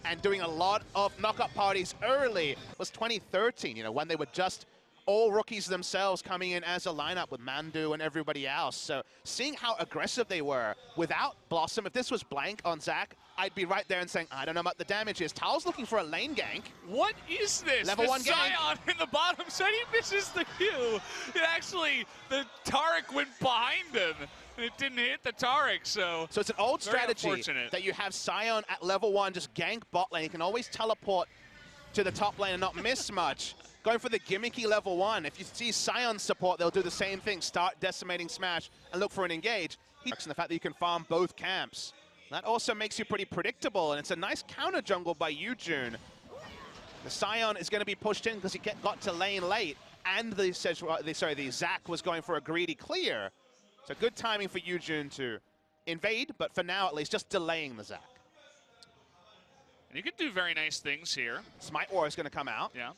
and doing a lot of knockup parties early. It was 2013, you know, when they were just all rookies themselves coming in as a lineup with KONGDOO and everybody else. So seeing how aggressive they were without Blossom, if this was blank on Zach, I'd be right there and saying, I don't know what the damage is. Tao's looking for a lane gank. What is this? Level the 1 Scion gank. in the bottom side, he misses the Q. It actually, the Taric went behind him. And it didn't hit the Taric, so it's an old strategy that you have Scion at level 1, just gank bot lane. You can always teleport to the top lane and not miss much. Going for the gimmicky level 1. If you see Scion support, they'll do the same thing. Start decimating Smash and look for an engage. And the fact that you can farm both camps. That also makes you pretty predictable, and it's a nice counter jungle by Yujun. The Scion is going to be pushed in because he got to lane late, and the Zach was going for a greedy clear. So good timing for Yujun to invade, but for now at least, just delaying the Zach. And you can do very nice things here. Smite War is going to come out. Yeah.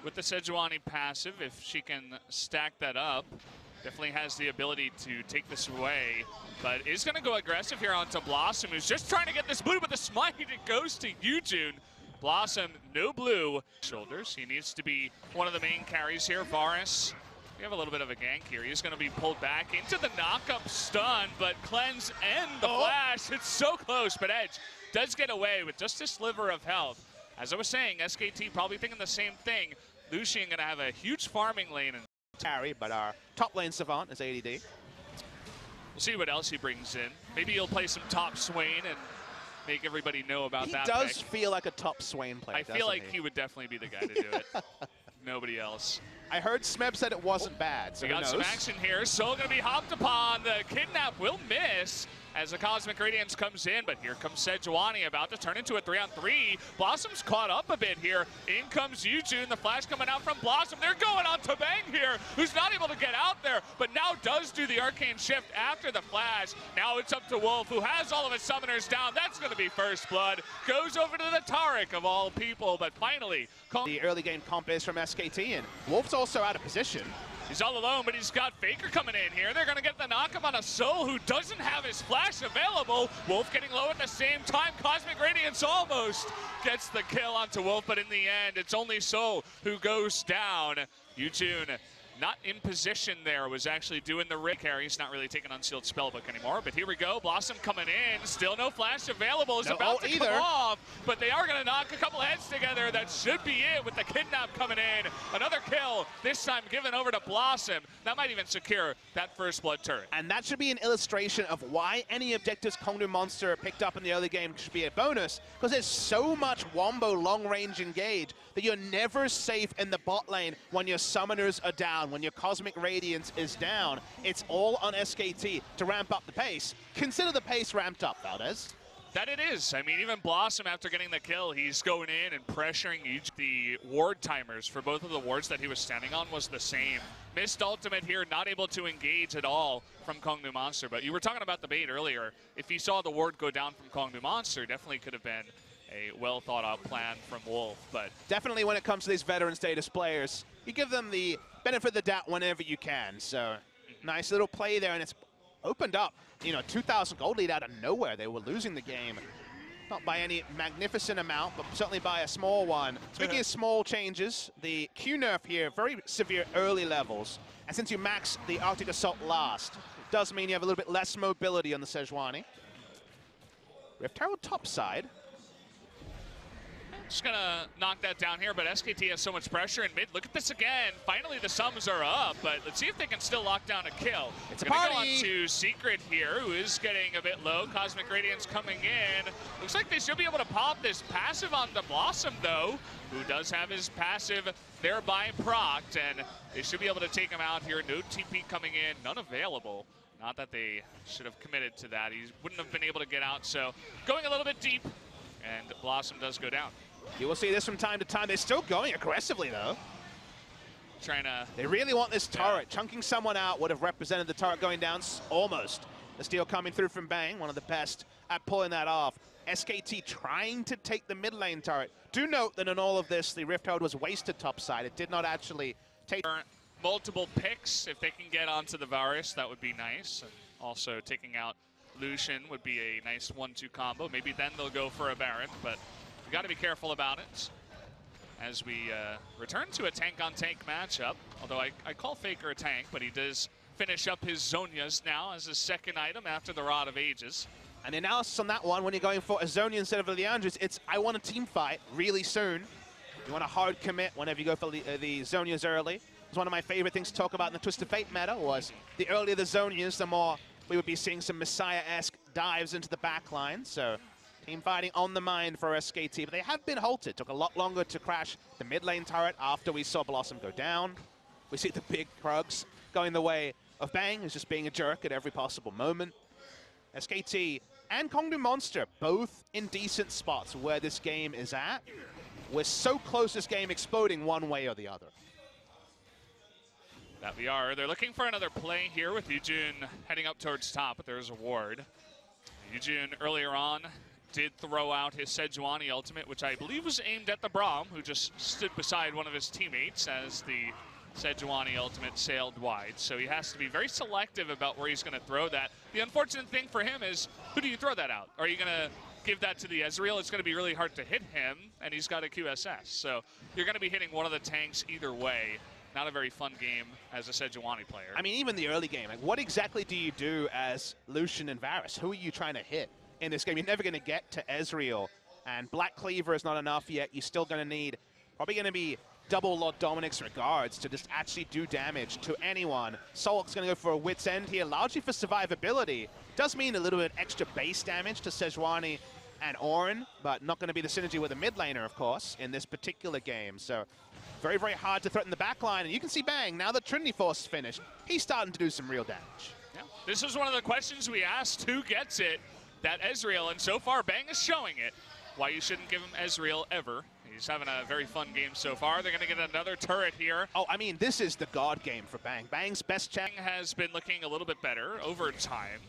With the Sejuani passive, if she can stack that up, definitely has the ability to take this away. But is going to go aggressive here onto Blossom, who's just trying to get this blue, but the smite, it goes to Yujun. Blossom, no blue. Shoulders, he needs to be one of the main carries here. Varus, we have a little bit of a gank here. He's going to be pulled back into the knockup stun, but Cleanse and the flash, it's so close, but Edge does get away with just a sliver of health. As I was saying, SKT probably thinking the same thing. Lucian going to have a huge farming lane. And carry, but our top lane Savant is ADD. We'll see what else he brings in. Maybe he'll play some top Swain and make everybody know about that. He does pick. feel like a top Swain player. I feel like he would definitely be the guy to do it. Nobody else. I heard Smeb said it wasn't bad, so we got some action here. Soul going to be hopped upon. The Kidnap will miss as the Cosmic Radiance comes in, but here comes Sejuani about to turn into a 3-on-3. Blossom's caught up a bit here. In comes Yujun, the flash coming out from Blossom. They're going on to Bang here, who's not able to get out there, but now does do the arcane shift after the flash. Now it's up to Wolf, who has all of his summoners down. That's going to be first blood. Goes over to the Taric of all people, but finally. The early game comp is from SKT, and Wolf's also out of position. He's all alone, but he's got Faker coming in here. They're going to get the knockup on a Soul who doesn't have his flash available. Wolf getting low at the same time. Cosmic Radiance almost gets the kill onto Wolf, but in the end, it's only Soul who goes down. Yujun not in position there, was actually doing the rig carry. He's not really taking Unsealed Spellbook anymore, but here we go. Blossom coming in, still no flash available. Is about to come off, but they are going to knock a couple heads together. That should be it with the Kidnap coming in. Another kill, this time given over to Blossom. That might even secure that first blood turret. And that should be an illustration of why any objectives KONGDOO Monster picked up in the early game should be a bonus, because there's so much wombo long-range engage that you're never safe in the bot lane when your summoners are down, when your Cosmic Radiance is down. It's all on SKT to ramp up the pace. Consider the pace ramped up, Valdez. That it is. I mean, even Blossom, after getting the kill, he's going in and pressuring each. The ward timers for both of the wards that he was standing on was the same. Missed ultimate here, not able to engage at all from KONGDOO Monster. But you were talking about the bait earlier. If he saw the ward go down from KONGDOO Monster, definitely could have been a well-thought-out plan from Wolf. But definitely when it comes to these veteran status players, you give them the benefit of the doubt whenever you can. So nice little play there, and it's opened up, you know, 2,000 gold lead out of nowhere. They were losing the game, not by any magnificent amount, but certainly by a small one. Speaking of small changes, the Q nerf here, very severe early levels. And since you max the Arctic Assault last, it does mean you have a little bit less mobility on the Sejuani. Rift Herald top side. Just gonna knock that down here, but SKT has so much pressure in mid. Look at this again. Finally, the sums are up, but let's see if they can still lock down a kill. It's a gonna party. Go on to Secret here, who is getting a bit low. Cosmic Radiance coming in. Looks like they should be able to pop this passive onto Blossom, though, who does have his passive thereby procced, and they should be able to take him out here. No TP coming in, none available. Not that they should have committed to that. He wouldn't have been able to get out, so going a little bit deep, and Blossom does go down. You will see this from time to time. They're still going aggressively, though. They really want this turret. Yeah. Chunking someone out would have represented the turret going down almost. The steal coming through from Bang, one of the best at pulling that off. SKT trying to take the mid lane turret. Do note that in all of this, the Rift Herald was wasted topside. It did not actually take... Multiple picks, if they can get onto the Varus, that would be nice. And also taking out Lucian would be a nice 1-2 combo. Maybe then they'll go for a Baron, but... got to be careful about it as we return to a tank-on-tank matchup. Although I call Faker a tank, but he does finish up his Zhonya's now as his second item after the Rod of Ages. And the analysis on that one, when you're going for a Zhonya instead of a Leandris, it's I want a team fight really soon. You want a hard commit whenever you go for the Zhonya's early. It's one of my favorite things to talk about in the Twisted Fate meta was the earlier the Zhonya's, the more we would be seeing some Messiah-esque dives into the backline. So team fighting on the mind for SKT, but they have been halted. Took a lot longer to crash the mid lane turret after we saw Blossom go down. We see the big Krugs going the way of Bang, who's just being a jerk at every possible moment. SKT and KONGDOO Monster both in decent spots where this game is at. We're so close to this game exploding one way or the other. That we are. They're looking for another play here with Yujun heading up towards top, but there's a ward. Yujun earlier on did throw out his Sejuani ultimate, which I believe was aimed at the Braum, who just stood beside one of his teammates as the Sejuani ultimate sailed wide. So he has to be very selective about where he's going to throw that. The unfortunate thing for him is, who do you throw that out? Are you going to give that to the Ezreal? It's going to be really hard to hit him, and he's got a QSS. So you're going to be hitting one of the tanks either way. Not a very fun game as a Sejuani player. I mean, even the early game, like, what exactly do you do as Lucian and Varus? Who are you trying to hit in this game? You're never going to get to Ezreal, and Black Cleaver is not enough yet. You're still going to need, probably going to be double Lord Dominic's regards to just actually do damage to anyone. Solk's going to go for a Wit's End here, largely for survivability. Does mean a little bit extra base damage to Sejuani and Orin, but not going to be the synergy with a mid laner, of course, in this particular game. So very, very hard to threaten the backline. And you can see Bang, now that Trinity Force is finished, he's starting to do some real damage. Yeah. This was one of the questions we asked, who gets it? That Ezreal, and so far Bang is showing it. Why you shouldn't give him Ezreal ever. He's having a very fun game so far. They're going to get another turret here. Oh, I mean, this is the God game for Bang. Bang's best check has been looking a little bit better over time.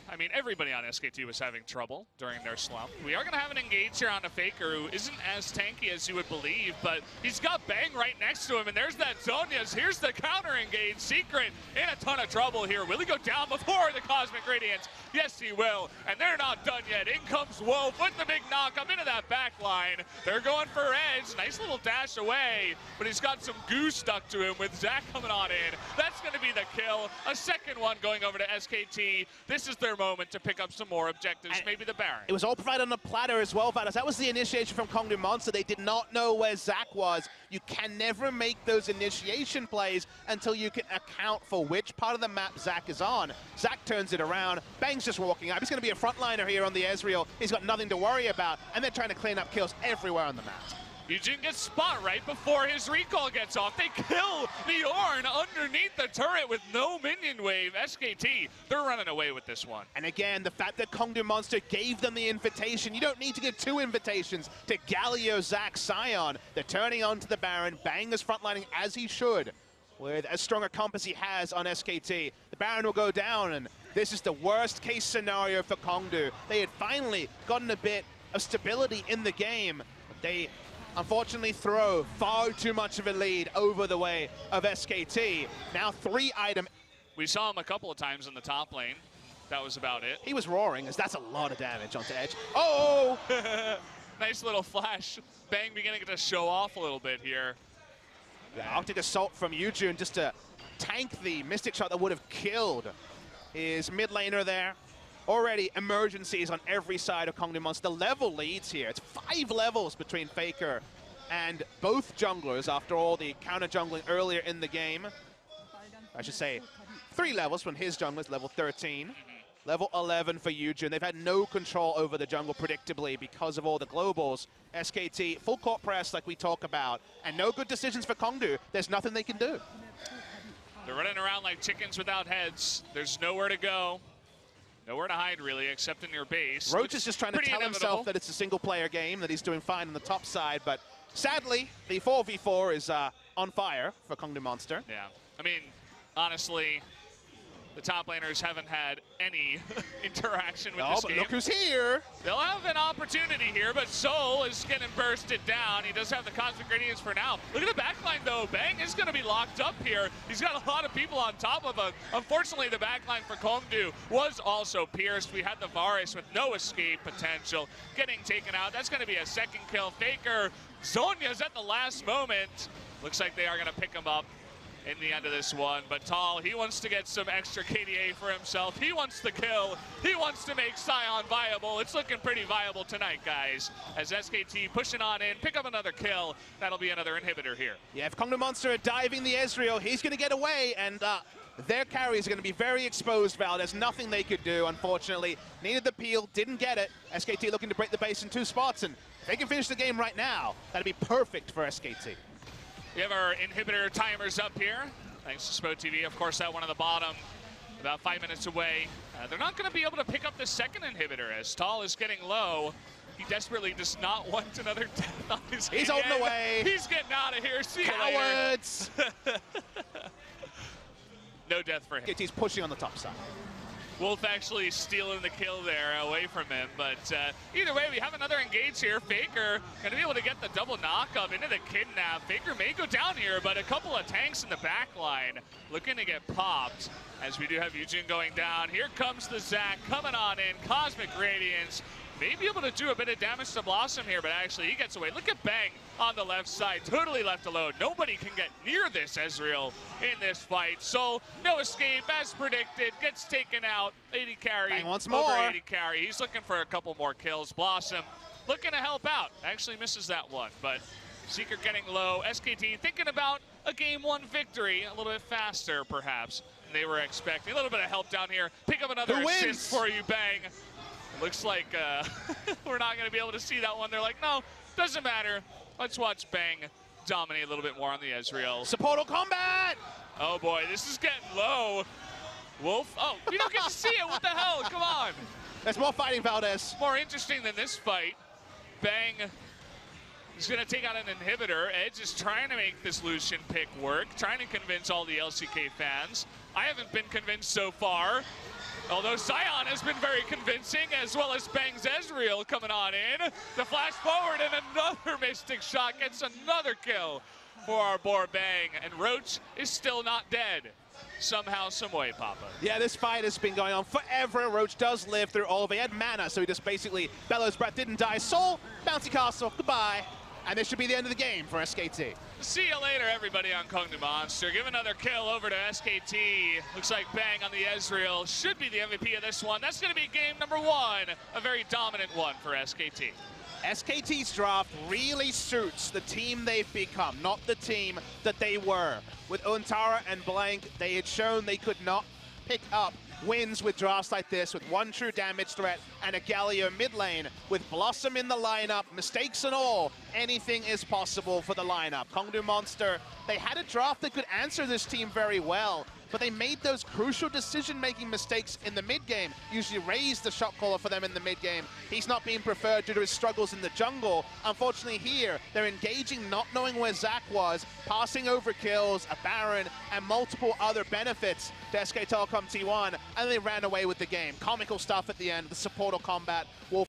I mean, everybody on SKT was having trouble during their slump. We are going to have an engage here on a Faker who isn't as tanky as you would believe, but he's got Bang right next to him, and there's that Zhonya's. Here's the counter engage. Secret in a ton of trouble here. Will he go down before the Cosmic Radiance? Yes, he will, and they're not done yet. In comes Wolf with the big knock up into that back line. They're going for Edge. Nice little dash away, but he's got some goo stuck to him with Zach coming on in. That's going to be the kill. A second one going over to SKT. This is their moment to pick up some more objectives, and maybe the Baron. It was all provided on a platter as well, Vadas. That was the initiation from KONGDOO Monster. They did not know where Zach was. You can never make those initiation plays until you can account for which part of the map Zach is on. Zach turns it around. Bang's just walking up. He's going to be a frontliner here on the Ezreal. He's got nothing to worry about, and they're trying to clean up kills everywhere on the map. Yujin gets spot right before his recall gets off. They kill the Ornn underneath the turret with no minion wave. SKT, they're running away with this one. And again, the fact that KONGDOO Monster gave them the invitation. You don't need to give two invitations to Galio, Zach, Sion. They're turning on to the Baron. Bang is frontlining as he should, with as strong a compass he has on SKT. The Baron will go down, and this is the worst case scenario for KONGDOO. They had finally gotten a bit of stability in the game. They unfortunately throw far too much of a lead over the way of SKT. Now 3 item. We saw him a couple of times in the top lane. That was about it. He was roaring, as that's a lot of damage onto Edge. Oh! Nice little flash. Bang beginning to show off a little bit here. Yeah, Arctic Assault from Yujun just to tank the Mystic Shot that would have killed his mid laner there. Already emergencies on every side of KONGDOO Monster. The level leads here. It's 5 levels between Faker and both junglers after all the counter jungling earlier in the game. I should say 3 levels when his jungler's level 13. Level 11 for Yujin. They've had no control over the jungle predictably because of all the globals. SKT, full court press like we talk about, and no good decisions for KONGDOO. There's nothing they can do. They're running around like chickens without heads. There's nowhere to go. Nowhere to hide, really, except in your base. Roach is just trying to tell himself that it's a single-player game, that he's doing fine on the top side, but sadly, the 4v4 is on fire for KONGDOO Monster. Yeah, I mean, honestly, The top laners haven't had any interaction with this but game. Look who's here. They'll have an opportunity here, but Soul is getting bursted down. He does have the Cosmic Radiance for now. Look at the backline, though. Bang is going to be locked up here. He's got a lot of people on top of him. Unfortunately, the backline for KONGDOO was also pierced. We had the Varus with no escape potential getting taken out. That's going to be a second kill. Faker, Zhonya's at the last moment. Looks like they are going to pick him up in the end of this one, but Tall, he wants to get some extra KDA for himself. He wants the kill. He wants to make Sion viable. It's looking pretty viable tonight, guys, as SKT pushing on in, pick up another kill. That'll be another inhibitor here. Yeah, if KONGDOO Monster are diving the Ezreal, he's going to get away, and their carries are going to be very exposed, Val. There's nothing they could do, unfortunately. Needed the peel, didn't get it. SKT looking to break the base in 2 spots, and if they can finish the game right now, that'd be perfect for SKT. We have our inhibitor timers up here, thanks to Spo TV. Of course, that one on the bottom, about 5 minutes away. They're not going to be able to pick up the second inhibitor as Tall is getting low. He desperately does not want another death on his hand. He's holding away. He's getting out of here. See you Cowards. later. No death for him. SKT's pushing on the top side. Wolf actually stealing the kill there away from him, but either way, we have another engage here. Faker going to be able to get the double knock-up into the kidnap. Faker may go down here, but a couple of tanks in the back line looking to get popped, as we do have Eugene going down. Here comes the Zac coming on in. Cosmic Radiance may be able to do a bit of damage to Blossom here, but actually he gets away. Look at Bang on the left side, totally left alone. Nobody can get near this Ezreal in this fight. So no escape, as predicted, gets taken out. 80 carry, Bang once more. over 80 carry. He's looking for a couple more kills. Blossom looking to help out. Actually misses that one, but Seeker getting low. SKT thinking about a game 1 victory, a little bit faster perhaps than they were expecting. A little bit of help down here. Pick up another assist for you, Bang. Looks like we're not going to be able to see that one. They're like, no, doesn't matter. Let's watch Bang dominate a little bit more on the Ezreal. Supportal combat! Oh boy, this is getting low. Wolf, oh, we don't get to see it. What the hell? Come on. There's more fighting, Valdez. More interesting than this fight. Bang is going to take out an inhibitor. Edge is trying to make this Lucian pick work, trying to convince all the LCK fans. I haven't been convinced so far. Although Sion has been very convincing, as well as Bang's Ezreal coming on in. The flash forward and another Mystic Shot gets another kill for our boy Bang. And Roach is still not dead. Somehow, some way, Papa. Yeah, this fight has been going on forever. Roach does live through all of it. He had mana, so he just basically bellows breath, didn't die. Soul, bouncy castle, goodbye. And this should be the end of the game for SKT. See you later, everybody on KONGDOO Monster. Give another kill over to SKT. Looks like Bang on the Ezreal should be the MVP of this one. That's going to be game number 1, a very dominant one for SKT. SKT's draft really suits the team they've become, not the team that they were. With Untara and Blank, they had shown they could not pick up wins with drafts like this, with one true damage threat and a Galio mid lane. With Blossom in the lineup, mistakes and all, anything is possible for the lineup. KONGDOO Monster, they had a draft that could answer this team very well, but they made those crucial decision-making mistakes in the mid-game. Usually raised the shot caller for them in the mid-game. He's not being preferred due to his struggles in the jungle. Unfortunately here, they're engaging not knowing where Zac was, passing over kills, a Baron, and multiple other benefits to SK Telecom T1, and they ran away with the game. Comical stuff at the end, the supportal combat. Wolf